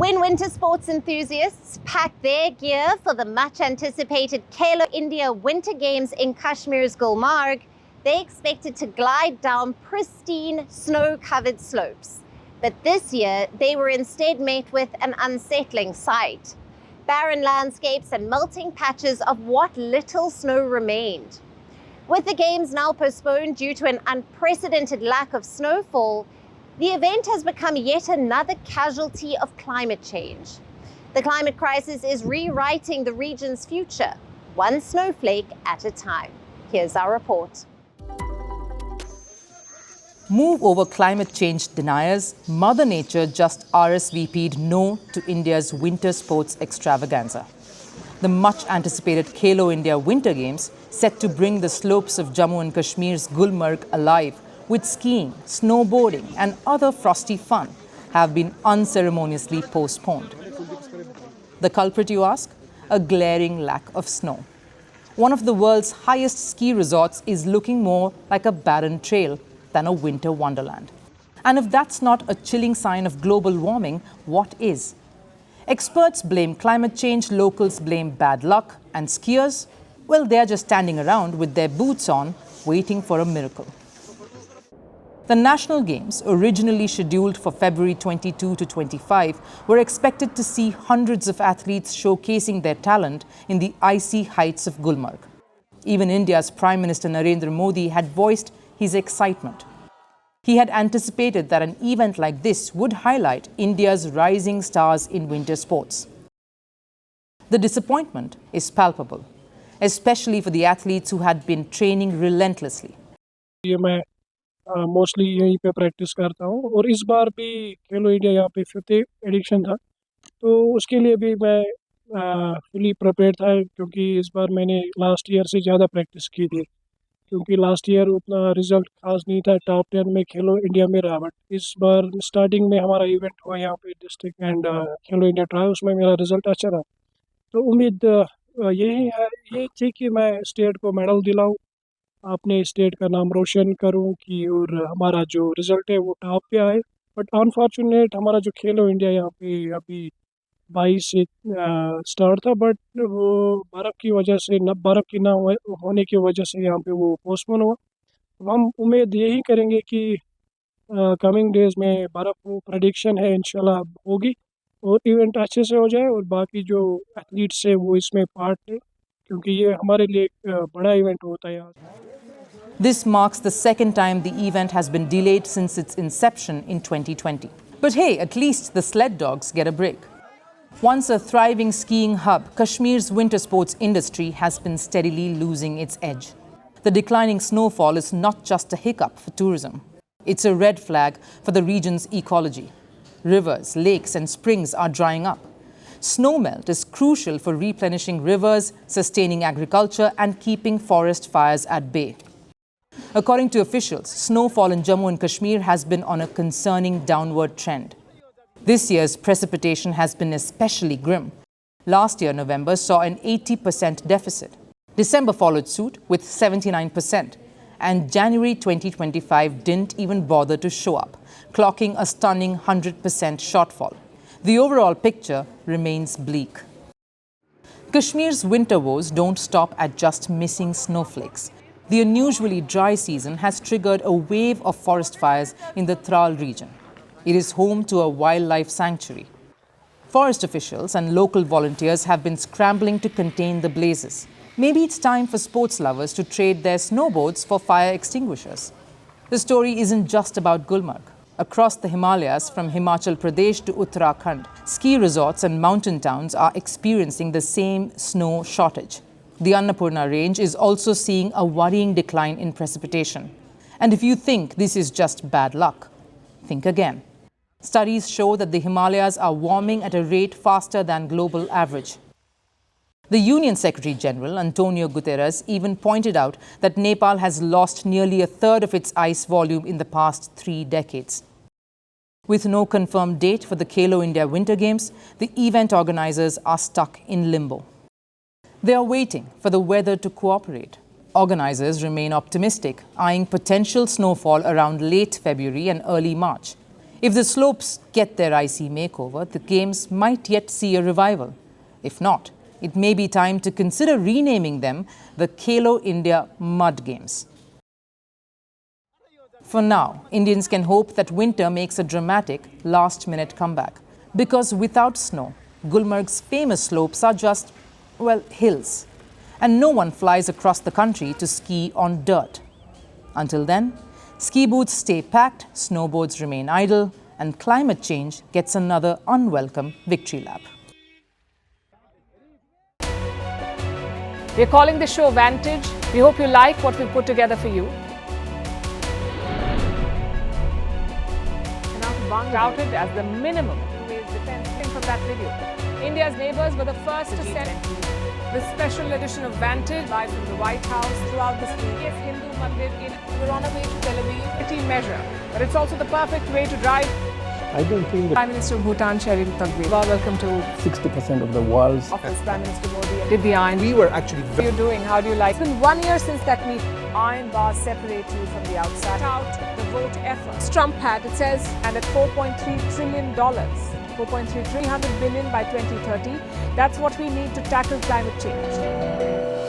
When winter sports enthusiasts pack their gear for the much-anticipated Khelo India Winter Games in Kashmir's Gulmarg, they expected to glide down pristine, snow-covered slopes. But this year, they were instead met with an unsettling sight: barren landscapes and melting patches of what little snow remained. With the Games now postponed due to an unprecedented lack of snowfall, the event has become yet another casualty of climate change. The climate crisis is rewriting the region's future, one snowflake at a time. Here's our report. Move over climate change deniers, Mother Nature just RSVP'd no to India's winter sports extravaganza. The much-anticipated Khelo India Winter Games, set to bring the slopes of Jammu and Kashmir's Gulmarg alive with skiing, snowboarding and other frosty fun, have been unceremoniously postponed. The culprit, you ask? A glaring lack of snow. One of the world's highest ski resorts is looking more like a barren trail than a winter wonderland. And if that's not a chilling sign of global warming, what is? Experts blame climate change, locals blame bad luck, and skiers, well, they're just standing around with their boots on, waiting for a miracle. The National Games, originally scheduled for February 22 to 25, were expected to see hundreds of athletes showcasing their talent in the icy heights of Gulmarg. Even India's Prime Minister Narendra Modi had voiced his excitement. He had anticipated that an event like this would highlight India's rising stars in winter sports. The disappointment is palpable, especially for the athletes who had been training relentlessly. मैं mostly यहीं पे practice करता हूँ और इस बार भी खेलो India यहाँ पे 5th एडिशन था, तो उसके लिए भी मैं फुली प्रिपेयर्ड था, क्योंकि इस बार मैंने लास्ट ईयर से ज़्यादा प्रैक्टिस की थी, क्योंकि लास्ट ईयर उतना रिज़ल्ट खास नहीं था, टॉप 10 में खेलो इंडिया में रहा। बट इस बार स्टार्टिंग में हमारा इवेंट हुआ यहाँ पे district and Khelo India trial, उसमें मेरा रिज़ल्ट अच्छा रहा। तो उम्मीद यही है, ये थी कि मैं स्टेट को मेडल दिलाऊँ, अपने स्टेट का नाम रोशन करूं कि और हमारा जो रिज़ल्ट है वो टॉप पे आए। बट अनफॉर्चुनेट हमारा जो खेलो इंडिया यहाँ पे अभी 22 से स्टार्ट था, बट वो बर्फ़ की वजह से बर्फ़ की ना होने की वजह से यहाँ पे वो पोस्टपोन हुआ। हम उम्मीद यही करेंगे कि कमिंग डेज़ में बर्फ़ वो प्रेडिक्शन है इंशाल्लाह होगी और इवेंट अच्छे से हो जाए और बाकी जो एथलीट्स है वो इसमें पार्ट लें, क्योंकि ये हमारे लिए एक बड़ा इवेंट होता है यहाँ। This marks the second time the event has been delayed since its inception in 2020. But hey, at least the sled dogs get a break. Once a thriving skiing hub, Kashmir's winter sports industry has been steadily losing its edge. The declining snowfall is not just a hiccup for tourism. It's a red flag for the region's ecology. Rivers, lakes and springs are drying up. Snowmelt is crucial for replenishing rivers, sustaining agriculture and keeping forest fires at bay. According to officials, snowfall in Jammu and Kashmir has been on a concerning downward trend. This year's precipitation has been especially grim. Last year, November saw an 80% deficit. December followed suit with 79%. And January 2025 didn't even bother to show up, clocking a stunning 100% shortfall. The overall picture remains bleak. Kashmir's winter woes don't stop at just missing snowflakes. The unusually dry season has triggered a wave of forest fires in the Tral region. It is home to a wildlife sanctuary. Forest officials and local volunteers have been scrambling to contain the blazes. Maybe it's time for sports lovers to trade their snowboards for fire extinguishers. The story isn't just about Gulmarg. Across the Himalayas, from Himachal Pradesh to Uttarakhand, ski resorts and mountain towns are experiencing the same snow shortage. The Annapurna range is also seeing a worrying decline in precipitation. And if you think this is just bad luck, think again. Studies show that the Himalayas are warming at a rate faster than global average. The UN Secretary General, Antonio Guterres, even pointed out that Nepal has lost nearly a third of its ice volume in the past 3 decades. With no confirmed date for the Khelo India Winter Games, the event organizers are stuck in limbo. They are waiting for the weather to cooperate. Organizers remain optimistic, eyeing potential snowfall around late February and early March. If the slopes get their icy makeover, the Games might yet see a revival. If not, it may be time to consider renaming them the Khelo India Mud Games. For now, Indians can hope that winter makes a dramatic last-minute comeback. Because without snow, Gulmarg's famous slopes are just, well, hills. And no one flies across the country to ski on dirt. Until then, ski booths stay packed, snowboards remain idle, and climate change gets another unwelcome victory lap. We're calling the show Vantage. We hope you like what we've put together for you. Touted as the minimum defense from that video. India's neighbours were the first to send the special edition of Vantage live from the White House throughout the biggest Hindu mandir in. We're on our way to Tel Aviv. City measure, but it's also the perfect way to drive. I don't think that Prime Minister of Bhutan, Sherin Tagwe. Welcome to 60% of the world's office. Prime Minister Modi did the iron. we were actually How are you doing? How do you like? It's been 1 year since that meeting. Iron bars separate you from the outside. Out the vote effort. Trump had, it says, and at $4.3 trillion, 300 billion by 2030. That's what we need to tackle climate change.